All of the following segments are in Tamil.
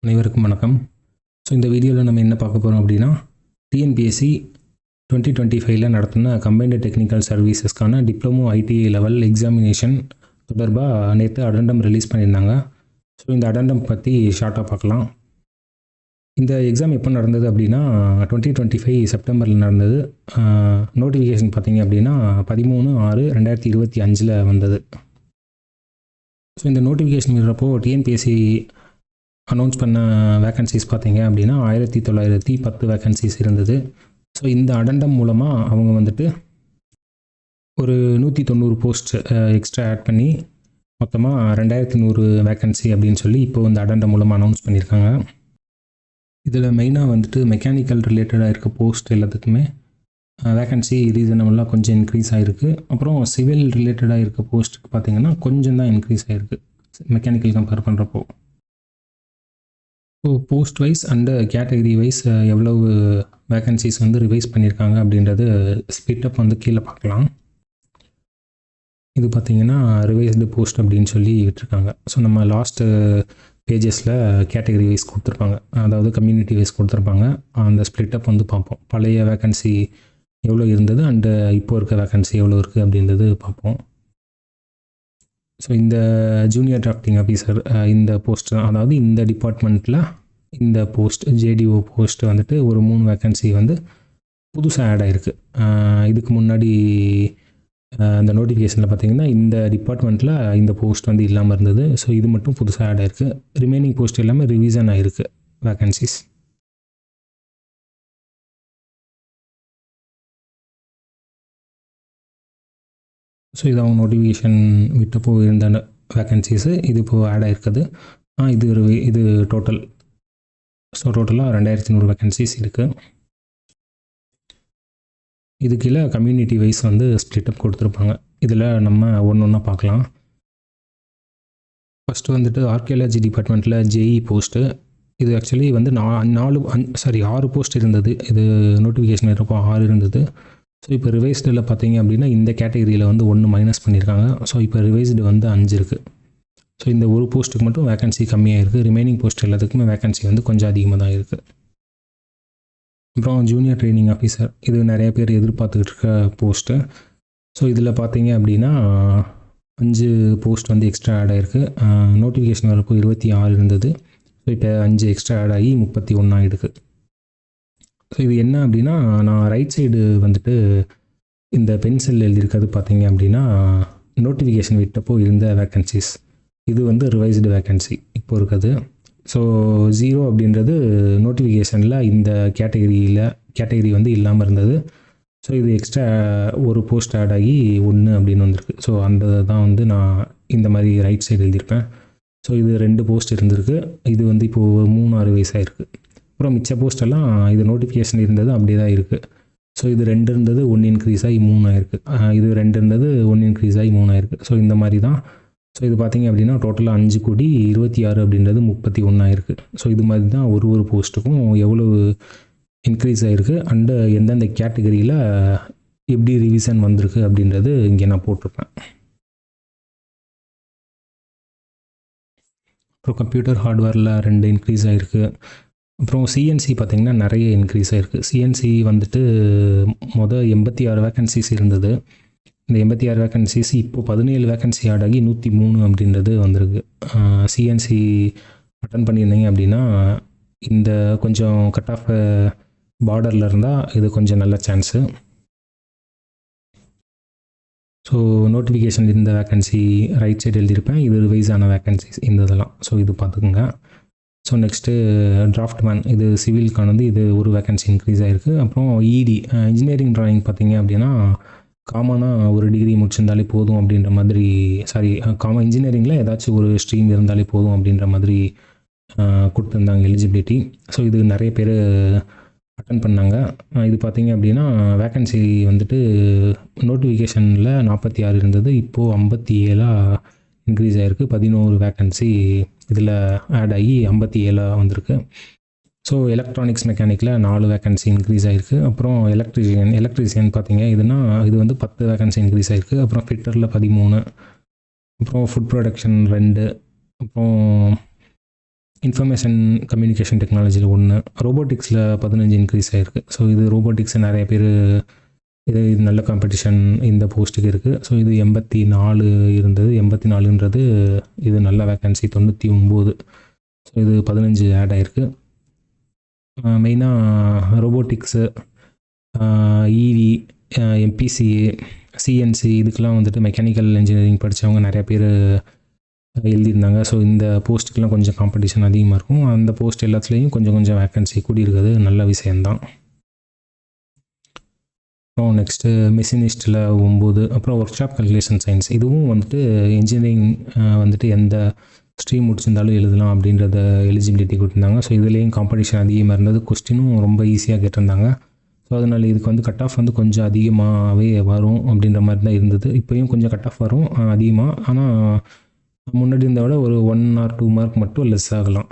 அனைவருக்கும் வணக்கம். ஸோ இந்த வீடியோவில் நம்ம என்ன பார்க்க போகிறோம் அப்படின்னா, டிஎன்பிஎஸ்சி 2025ல் நடத்தின கம்பைன்டு டெக்னிக்கல் சர்வீசஸ்க்கான டிப்ளமோ ஐடிஐ லெவல் எக்ஸாமினேஷன் தொடர்பாக நேற்று அடண்டம் ரிலீஸ் பண்ணியிருந்தாங்க. ஸோ இந்த அடண்டம் பற்றி ஷார்ட்டாக பார்க்கலாம். இந்த எக்ஸாம் எப்போ நடந்தது அப்படின்னா 2025 செப்டம்பரில் நடந்தது. நோட்டிஃபிகேஷன் பார்த்தீங்க அப்படின்னா 13/6/2025 வந்தது. ஸோ இந்த நோட்டிஃபிகேஷன் இருக்கிறப்போ டிஎன்பிஎஸ்சி அனௌன்ஸ் பண்ண வேக்கன்சிஸ் பார்த்தீங்க அப்படின்னா 1910 வேக்கன்சிஸ் இருந்தது. ஸோ இந்த அடண்டம் மூலமாக அவங்க வந்துட்டு ஒரு 190 போஸ்ட் எக்ஸ்ட்ரா ஆட் பண்ணி மொத்தமாக 2100 வேக்கன்சி அப்படின்னு சொல்லி இப்போது இந்த அடண்டம் மூலமாக அனௌன்ஸ் பண்ணியிருக்காங்க. இதில் மெயினாக வந்துட்டு மெக்கானிக்கல் ரிலேட்டடாக இருக்க போஸ்ட் எல்லாத்துக்குமே வேக்கன்சி ரீசனபுளாக கொஞ்சம் இன்க்ரீஸ் ஆகிருக்கு. அப்புறம் சிவில் ரிலேட்டடாக இருக்க போஸ்ட்டுக்கு பார்த்திங்கன்னா கொஞ்சம் தான் இன்க்ரீஸ் ஆகிருக்கு மெக்கானிக்கல் கம்பேர் பண்ணுறப்போ. So post wise and category wise எவ்வளவு வேக்கன்சிஸ் வந்து ரிவைஸ் பண்ணியிருக்காங்க அப்படின்றது ஸ்பிட்டப் வந்து கீழே பார்க்கலாம். இது பார்த்திங்கன்னா ரிவைஸ்டு போஸ்ட் அப்படின்னு சொல்லி விட்டுருக்காங்க. ஸோ நம்ம லாஸ்ட்டு பேஜஸில் கேட்டகரி வைஸ் கொடுத்துருப்பாங்க, அதாவது கம்யூனிட்டி வைஸ் கொடுத்துருப்பாங்க. அந்த ஸ்ப்ளிட்டப் வந்து பார்ப்போம். பழைய வேக்கன்சி எவ்வளோ இருந்தது அண்டு இப்போ இருக்க வேக்கன்சி எவ்வளோ இருக்குது அப்படின்றது பார்ப்போம். ஸோ இந்த ஜூனியர் டிராஃப்டிங் ஆஃபீஸர் இந்த போஸ்ட், அதாவது இந்த டிபார்ட்மெண்ட்டில் இந்த போஸ்ட் ஜேடிஓ போஸ்ட் வந்துட்டு ஒரு 3 வேக்கன்சி வந்து புதுசாக ஆட் ஆகிருக்கு. இதுக்கு முன்னாடி அந்த நோட்டிஃபிகேஷனில் பார்த்திங்கன்னா இந்த டிபார்ட்மெண்ட்டில் இந்த போஸ்ட் வந்து இல்லாமல் இருந்தது. ஸோ இது மட்டும் புதுசாக ஆட் ஆகிருக்கு. ரிமைனிங் போஸ்ட் எல்லாமே ரிவிஷன் ஆகிருக்கு வேக்கன்சிஸ். ஸோ இது அவங்க நோட்டிஃபிகேஷன் விட்டப்போ இருந்த வேக்கன்சிஸு இது இப்போது ஆட் ஆகிருக்குது. இது டோட்டல். ஸோ டோட்டலாக 2100 வேக்கன்சிஸ் இருக்குது. இது கீழே கம்யூனிட்டி வைஸ் வந்து ஸ்ப்ளிட்டப் கொடுத்துருப்பாங்க. இதில் நம்ம ஒன்று ஒன்றா பார்க்கலாம். ஃபஸ்ட்டு வந்துட்டு ஆர்கியாலஜி டிபார்ட்மெண்ட்டில் ஜேஇ போஸ்ட்டு. இது ஆக்சுவலி வந்து 6 போஸ்ட் இருந்தது. இது நோட்டிஃபிகேஷன் இருப்போ 6 இருந்தது. ஸோ இப்போ ரிவைஸ்டில் பார்த்தீங்க அப்படின்னா இந்த கேட்டகரியில் வந்து 1 மைனஸ் பண்ணியிருக்காங்க. ஸோ இப்போ ரிவைஸ்டு வந்து 5 இருக்குது. ஸோ இந்த ஒரு போஸ்ட்டுக்கு மட்டும் வேக்கன்சி கம்மியாக இருக்குது. ரிமைனிங் போஸ்ட் எல்லாத்துக்குமே வேக்கன்சி வந்து கொஞ்சம் அதிகமாக தான் இருக்குது. அப்புறம் ஜூனியர் ட்ரைனிங் ஆஃபீஸர், இது நிறைய பேர் எதிர்பார்த்துக்கிட்டு இருக்க போஸ்ட்டு. ஸோ இதில் பார்த்தீங்க அப்படின்னா 5 போஸ்ட் வந்து எக்ஸ்ட்ரா ஆட் ஆகிருக்கு. நோட்டிஃபிகேஷன் வரப்போ 26 இருந்தது. ஸோ இப்போ 5 எக்ஸ்ட்ரா ஆட் ஆகி 31 ஆகிடுக்கு. ஸோ இது என்ன அப்படின்னா, நான் ரைட் சைடு வந்துட்டு இந்த பென்சில் எழுதியிருக்கிறது பார்த்தீங்க அப்படின்னா நோட்டிஃபிகேஷன் விட்டப்போ இருந்த வேக்கன்சிஸ். இது வந்து ரிவைஸ்டு வேக்கன்சி இப்போ இருக்குது. ஸோ 0 அப்படின்றது நோட்டிஃபிகேஷனில் இந்த கேட்டகரி வந்து இல்லாமல் இருந்தது. ஸோ இது எக்ஸ்ட்ரா ஒரு போஸ்ட் ஆட் ஆகி 1 அப்படின்னு வந்திருக்கு. ஸோ அந்த தான் வந்து நான் இந்த மாதிரி ரைட் சைடு எழுதியிருப்பேன். ஸோ இது 2 போஸ்ட் இருந்திருக்கு. இது வந்து இப்போது 3 ரிவைஸ் ஆகிருக்கு. அப்புறம் மிச்ச போஸ்டெல்லாம் இது நோட்டிஃபிகேஷன் இருந்தது அப்படியே தான் இருக்குது. ஸோ இது 2 இருந்தது 1 இன்க்ரீஸ் ஆகி 3 ஆயிருக்கு. இது 2 இருந்தது 1 இன்க்ரீஸ் ஆகி 3 ஆயிருக்கு. ஸோ இந்த மாதிரி தான். ஸோ இது பார்த்திங்க அப்படின்னா டோட்டலாக 5 கூடி 26 அப்படின்றது 31 ஆயிருக்கு. ஸோ இது மாதிரி தான் ஒரு போஸ்ட்டுக்கும் எவ்வளோ இன்க்ரீஸ் ஆகிருக்கு அண்டு எந்தெந்த கேட்டகரியில் எப்படி ரிவிஷன் வந்திருக்கு அப்படின்றது இங்கே நான் போட்டிருப்பேன். அப்புறம் கம்ப்யூட்டர் ஹார்ட்வேரில் 2 இன்க்ரீஸ் ஆகிருக்கு. அப்புறம் சிஎன்சி பார்த்திங்கன்னா நிறைய இன்க்ரீஸ் ஆகிருக்கு. சிஎன்சி வந்துட்டு 86 வேக்கன்சிஸ் இருந்தது. இந்த 86 வேக்கன்சிஸ் இப்போது 17 வேக்கன்சி ஆட் ஆகி 103 அப்படின்றது வந்திருக்கு. சிஎன்சி அட்டன் பண்ணியிருந்தீங்க அப்படின்னா இந்த கொஞ்சம் கட் ஆஃப் பார்டரில் இருந்தால் இது கொஞ்சம் நல்ல சான்ஸு. ஸோ நோட்டிஃபிகேஷன் இருந்த வேக்கன்சி ரைட் சைடு எழுதியிருப்பேன். இது ரிவைஸான வேக்கன்சிஸ் இந்த இதெல்லாம். ஸோ இது பார்த்துக்குங்க. ஸோ நெக்ஸ்ட்டு டிராஃப்ட்மேன், இது சிவிலுக்கானது. இது ஒரு வேக்கன்சி இன்க்ரீஸ் ஆகிருக்கு. அப்புறம் இடி இன்ஜினியரிங் ட்ராயிங் பார்த்திங்க அப்படின்னா காமனாக ஒரு டிகிரி முடிச்சிருந்தாலே போதும் அப்படின்ற மாதிரி, காமன் இன்ஜினியரிங்கில் ஏதாச்சும் ஒரு ஸ்ட்ரீம் இருந்தாலே போதும் அப்படின்ற மாதிரி கொடுத்துருந்தாங்க எலிஜிபிலிட்டி. ஸோ இது நிறைய பேர் அட்டன் பண்ணாங்க. இது பார்த்திங்க அப்படின்னா வேக்கன்சி வந்துட்டு நோட்டிஃபிகேஷனில் 46 இருந்தது. இப்போது 57 இன்க்ரீஸ் ஆகிருக்கு. 11 வேக்கன்சி இதில் ஆட் ஆகி 57 வந்திருக்கு. ஸோ எலக்ட்ரானிக்ஸ் மெக்கானிக்கில் 4 வேக்கன்சி இன்க்ரீஸ் ஆகிருக்கு. அப்புறம் எலக்ட்ரிஷியன் பார்த்திங்க இது வந்து 10 வேக்கன்சி இன்க்ரீஸ் ஆகிருக்கு. அப்புறம் ஃபிட்டரில் 13, அப்புறம் ஃபுட் ப்ரொடக்ஷன் 2, அப்புறம் இன்ஃபர்மேஷன் கம்யூனிகேஷன் டெக்னாலஜியில் 1, ரோபோட்டிக்ஸில் 15 இன்க்ரீஸ் ஆகிருக்கு. ஸோ இது ரோபோட்டிக்ஸ் நிறைய பேர் இது நல்ல காம்படிஷன் இந்த போஸ்ட்டுக்கு இருக்குது. ஸோ இது 84 இருந்தது. 84ன்றது இது நல்ல வேக்கன்சி 99. ஸோ இது 15 ஆட் ஆகிருக்கு. மெயினாக ரோபோட்டிக்ஸு, இவி, எம்பிசிஏ, சிஎன்சி இதுக்கெலாம் வந்துட்டு மெக்கானிக்கல் இன்ஜினியரிங் படித்தவங்க நிறைய பேர் எழுதியிருந்தாங்க. ஸோ இந்த போஸ்ட்டுக்கெலாம் கொஞ்சம் காம்படிஷன் அதிகமாக இருக்கும். அந்த போஸ்ட் எல்லாத்துலேயும் கொஞ்சம் கொஞ்சம் வேக்கன்சி கூடியிருக்கிறது நல்ல விஷயந்தான். அப்புறம் நெக்ஸ்ட்டு மெஷினிஸ்ட்டில் 9, அப்புறம் ஒர்க் ஷாப் கல்குலேஷன் சயின்ஸ் இதுவும் வந்துட்டு இன்ஜினியரிங் வந்துட்டு எந்த ஸ்ட்ரீம் முடிச்சிருந்தாலும் எழுதலாம் அப்படின்றத எலிஜிபிலிட்டி கொடுத்துருந்தாங்க. ஸோ இதுலேயும் காம்படிஷன் அதிகமாக இருந்தது. கொஸ்டினும் ரொம்ப ஈஸியாக கேட்டிருந்தாங்க. ஸோ அதனால் இதுக்கு வந்து கட் ஆஃப் வந்து கொஞ்சம் அதிகமாகவே வரும் அப்படின்ற மாதிரி தான் இருந்தது. இப்போயும் கொஞ்சம் கட் ஆஃப் வரும் அதிகமாக. ஆனால் முன்னாடி இருந்த விட ஒரு 1 or 2 மார்க் மட்டும் லெஸ் ஆகலாம்.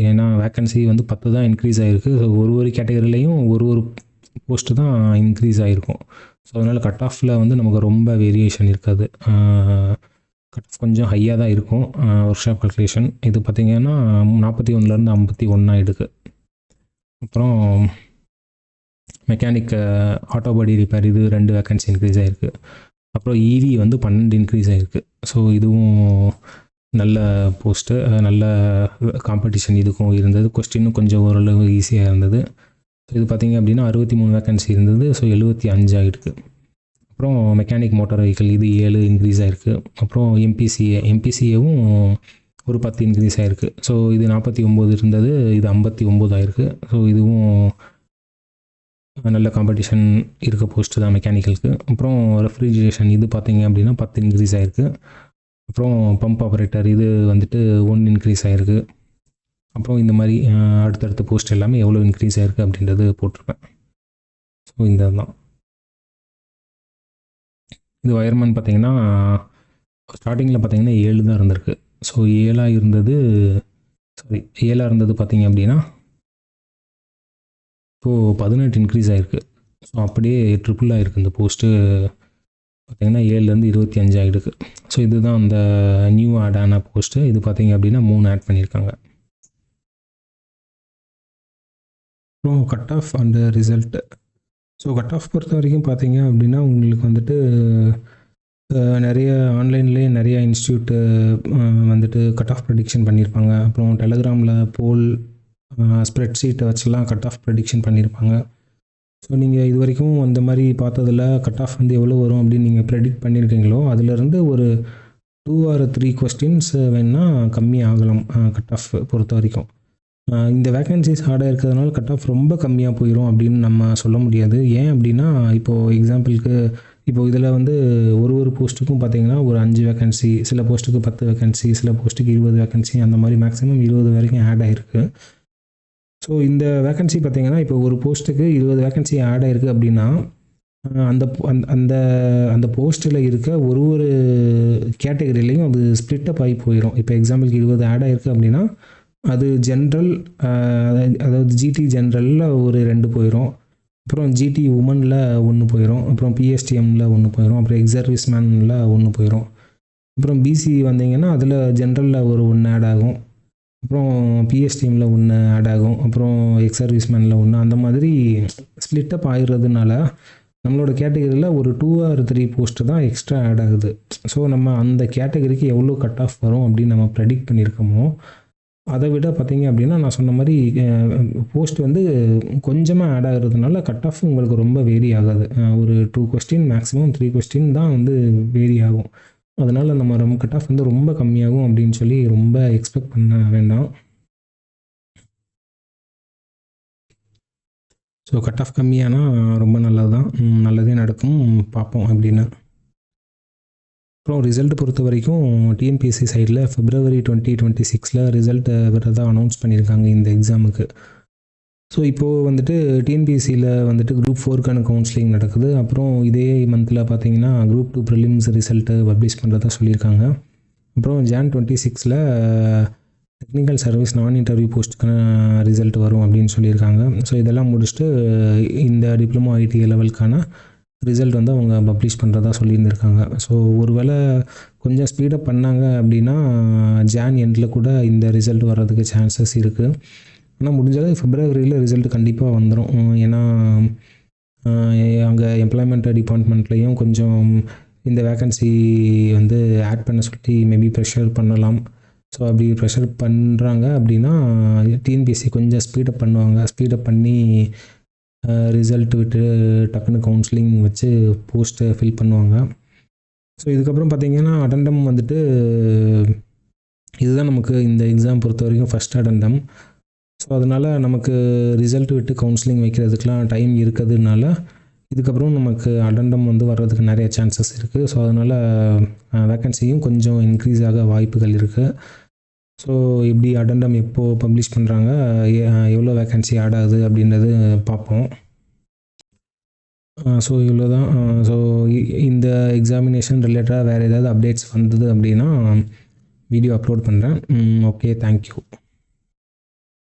ஏன்னா வேக்கன்சி வந்து 10 தான் இன்க்ரீஸ் ஆகிருக்கு. ஸோ ஒரு கேட்டகரிலையும் ஒரு போஸ்ட்டு தான் இன்க்ரீஸ் ஆகிருக்கும். ஸோ அதனால் கட் ஆஃபில் வந்து நமக்கு ரொம்ப வேரியேஷன் இருக்காது. கட் ஆஃப் கொஞ்சம் ஹையாக தான் இருக்கும். ஒர்க் ஷாப் கல்குலேஷன் இது பார்த்திங்கன்னா 41லேருந்து 51 ஆகிடுக்கு. அப்புறம் மெக்கானிக் ஆட்டோ பாடி ரிப்பேர் இது 2 வேக்கன்சி இன்க்ரீஸ் ஆகிருக்கு. அப்புறம் இவி வந்து 12 இன்க்ரீஸ் ஆகிருக்கு. ஸோ இதுவும் நல்ல போஸ்ட்டு, நல்ல காம்படிஷன் இதுக்கும் இருந்தது. கொஸ்டினும் கொஞ்சம் ஓரளவு ஈஸியாக இருந்தது. ஸோ இது பார்த்திங்க அப்படின்னா 63 வேக்கன்சி இருந்தது. ஸோ 75 ஆகிருக்கு. அப்புறம் மெக்கானிக் மோட்டார் வெஹிக்கிள் இது 7 இன்க்ரீஸ் ஆகிருக்கு. அப்புறம் எம்பிசிஏவும் ஒரு 10 இன்க்ரீஸ் ஆகிருக்கு. ஸோ இது 49 இருந்தது, இது 59 ஆகிருக்கு. ஸோ இதுவும் நல்ல காம்படிஷன் இருக்க போஸ்ட்டு தான் மெக்கானிக்கலுக்கு. அப்புறம் ரெஃப்ரிஜரேஷன் இது பார்த்திங்க அப்படின்னா 10 இன்க்ரீஸ் ஆகிருக்கு. அப்புறம் பம்ப் ஆப்ரேட்டர் இது வந்துட்டு 1 இன்க்ரீஸ் ஆகிருக்கு. அப்புறம் இந்த மாதிரி அடுத்தடுத்த போஸ்ட் எல்லாமே எவ்வளோ இன்க்ரீஸ் ஆகிருக்கு அப்படின்றது போட்டிருப்பேன். ஸோ இந்த தான் இது வயர்மேன் பார்த்திங்கன்னா ஸ்டார்டிங்கில் பார்த்திங்கன்னா 7 தான் இருந்திருக்கு. ஸோ 7 இருந்தது பார்த்திங்க அப்படின்னா இப்போது 18 இன்க்ரீஸ் ஆகிருக்கு. ஸோ அப்படியே ட்ரிபிள் ஆகிருக்கு இந்த போஸ்ட்டு பார்த்திங்கன்னா 7லேருந்து 25 ஆகிருக்கு. ஸோ இதுதான் அந்த நியூ ஆட் ஆன போஸ்ட்டு. இது பார்த்திங்க அப்படின்னா 3 ஆட் பண்ணியிருக்காங்க. அப்புறம் cut off and result. So cut off பொறுத்த வரைக்கும் பார்த்திங்க அப்படின்னா உங்களுக்கு வந்துட்டு நிறைய ஆன்லைன்லேயே நிறைய இன்ஸ்டியூட்டு வந்துட்டு கட் ஆஃப் ப்ரெடிக்ஷன் பண்ணியிருப்பாங்க. அப்புறம் டெலகிராமில் போல் ஸ்ப்ரெட்ஷீட்டை வச்சுலாம் கட் ஆஃப் ப்ரெடிக்ஷன் பண்ணியிருப்பாங்க. ஸோ நீங்கள் இது வரைக்கும் அந்த மாதிரி பார்த்ததில் கட் ஆஃப் வந்து எவ்வளோ வரும் அப்படின்னு நீங்கள் ப்ரெடிக்ட் பண்ணியிருக்கீங்களோ அதிலேருந்து ஒரு 2 or 3 கொஸ்டின்ஸ் வேணால் கம்மி ஆகலாம் கட் ஆஃப் பொறுத்த வரைக்கும். இந்த வேக்கன்சிஸ் ஹார்டாக இருக்கிறதுனால கட் ஆஃப் ரொம்ப கம்மியாக போயிடும் அப்படின்னு நம்ம சொல்ல முடியாது. ஏன் அப்படின்னா இப்போது எக்ஸாம்பிளுக்கு இப்போது இதில் வந்து ஒரு போஸ்ட்டுக்கும் பார்த்திங்கன்னா ஒரு 5 வேக்கன்சி, சில போஸ்ட்டுக்கு 10 வேக்கன்சி, சில போஸ்ட்டுக்கு 20 வேக்கன்சி, அந்த மாதிரி மேக்ஸிமம் 20 வரைக்கும் ஆட் ஆகிருக்கு. ஸோ இந்த வேக்கன்சி பார்த்திங்கன்னா இப்போ ஒரு போஸ்ட்டுக்கு 20 வேக்கன்சி ஆட் ஆகிருக்கு அப்படின்னா அந்த அந்த அந்த போஸ்ட்டில் இருக்க ஒரு கேட்டகரியிலையும் அது ஸ்ப்ளிட்டப் ஆகி போயிடும். இப்போ எக்ஸாம்பிளுக்கு 20 ஆட் ஆகிருக்கு அப்படின்னா அது ஜென்ரல், அதாவது ஜிடி ஜென்ரலில் ஒரு 2 போயிடும். அப்புறம் ஜிடி உமனில் 1 போயிடும். அப்புறம் பிஎஸ்டிஎம்மில் 1 போயிடும். அப்புறம் எக்ஸர்வீஸ் மேனில் 1 போயிடும். அப்புறம் பிசி வந்தீங்கன்னா அதில் ஜென்ரலில் ஒரு 1 ஆட் ஆகும். அப்புறம் பிஎஸ்டிஎம்மில் 1 ஆட் ஆகும். அப்புறம் எக்ஸர்வீஸ் மேனில் 1, அந்த மாதிரி ஸ்ப்ளிட்டப் ஆகிடுறதுனால நம்மளோட கேட்டகரியில் ஒரு 2 or 3 போஸ்ட்டு தான் எக்ஸ்ட்ரா ஆட் ஆகுது. ஸோ நம்ம அந்த கேட்டகரிக்கு எவ்வளோ கட் ஆஃப் வரும் அப்படின்னு நம்ம ப்ரெடிக்ட் பண்ணியிருக்கோமோ அதை விட பார்த்திங்க அப்படின்னா நான் சொன்ன மாதிரி போஸ்ட் வந்து கொஞ்சமாக ஆட் ஆகிறதுனால கட் ஆஃப் உங்களுக்கு ரொம்ப வேரி ஆகாது. ஒரு 2 கொஸ்டின் மேக்ஸிமம் 3 கொஸ்டின் தான் வந்து வேரி ஆகும். அதனால் நம்ம கட் ஆஃப் வந்து ரொம்ப கம்மியாகும் அப்படின்னு சொல்லி ரொம்ப எக்ஸ்பெக்ட் பண்ண வேண்டாம். ஸோ கட் ஆஃப் கம்மியானால் ரொம்ப நல்லது தான், நல்லதே நடக்கும், பார்ப்போம் அப்படின்னு. அப்புறம் ரிசல்ட் பொறுத்த வரைக்கும் டிஎன்பிஎஸ்சி சைடில் February 2026 ரிசல்ட்டை வரதா அனௌன்ஸ் பண்ணியிருக்காங்க இந்த எக்ஸாமுக்கு. ஸோ இப்போது வந்துட்டு டிஎன்பிஎஸ்சியில் வந்துட்டு குரூப் 4க்கான கவுன்சிலிங் நடக்குது. அப்புறம் இதே மந்தில் பார்த்தீங்கன்னா குரூப் 2 ப்ரிலிம்ஸ் ரிசல்ட்டை பப்ளிஷ் பண்ணுறதா சொல்லியிருக்காங்க. அப்புறம் Jan 26 டெக்னிக்கல் சர்வீஸ் நான் இன்டர்வியூ போஸ்ட்டுக்கான ரிசல்ட் வரும் அப்படின்னு சொல்லியிருக்காங்க. ஸோ இதெல்லாம் முடிச்சுட்டு இந்த டிப்ளமோ ஐடி லெவலுக்கான ரிசல்ட் வந்து அவங்க பப்ளிஷ் பண்ணுறதா சொல்லியிருந்திருக்காங்க. ஸோ ஒருவேளை கொஞ்சம் ஸ்பீடப் பண்ணாங்க அப்படின்னா ஜான் எண்டில் கூட இந்த ரிசல்ட் வர்றதுக்கு சான்சஸ் இருக்குது. ஆனால் முடிஞ்சாலும் பிப்ரவரியில் ரிசல்ட் கண்டிப்பாக வந்துடும். ஏன்னா அங்கே எம்ப்ளாய்மெண்ட் டிபார்ட்மெண்ட்லேயும் கொஞ்சம் இந்த வேக்கன்சி வந்து ஆட் பண்ண சொல்லி மேபி ப்ரெஷர் பண்ணலாம். ஸோ அப்படி ப்ரெஷர் பண்ணுறாங்க அப்படின்னா டிஎன்பிஎஸ்சி கொஞ்சம் ஸ்பீடப் பண்ணுவாங்க. ஸ்பீடப் பண்ணி ரிசல்ட் விட்டு டக்குன்னு கவுன்சிலிங் வச்சு போஸ்ட்டை ஃபில் பண்ணுவாங்க. ஸோ இதுக்கப்புறம் பார்த்திங்கன்னா அடெண்டம் வந்துட்டு இதுதான் நமக்கு இந்த எக்ஸாம் பொறுத்த வரைக்கும் ஃபஸ்ட் அடெண்டம். ஸோ அதனால் நமக்கு ரிசல்ட் விட்டு கவுன்சிலிங் வைக்கிறதுக்கெலாம் டைம் இருக்கிறதுனால இதுக்கப்புறம் நமக்கு அடெண்டம் வந்து வர்றதுக்கு நிறைய சான்சஸ் இருக்குது. ஸோ அதனால் வேக்கன்சியும் கொஞ்சம் இன்க்ரீஸ் ஆக வாய்ப்புகள் இருக்குது. ஸோ இப்படி அடெண்டம் எப்போது பப்ளிஷ் பண்ணுறாங்க, எவ்வளோ வேக்கன்சி ஆட் ஆகுது அப்படின்றது பார்ப்போம். ஸோ இவ்வளோ தான். ஸோ இந்த எக்ஸாமினேஷன் ரிலேட்டடாக வேறு ஏதாவது அப்டேட்ஸ் வந்தது அப்படின்னா வீடியோ அப்லோட் பண்ணுறேன். Okay, thank you.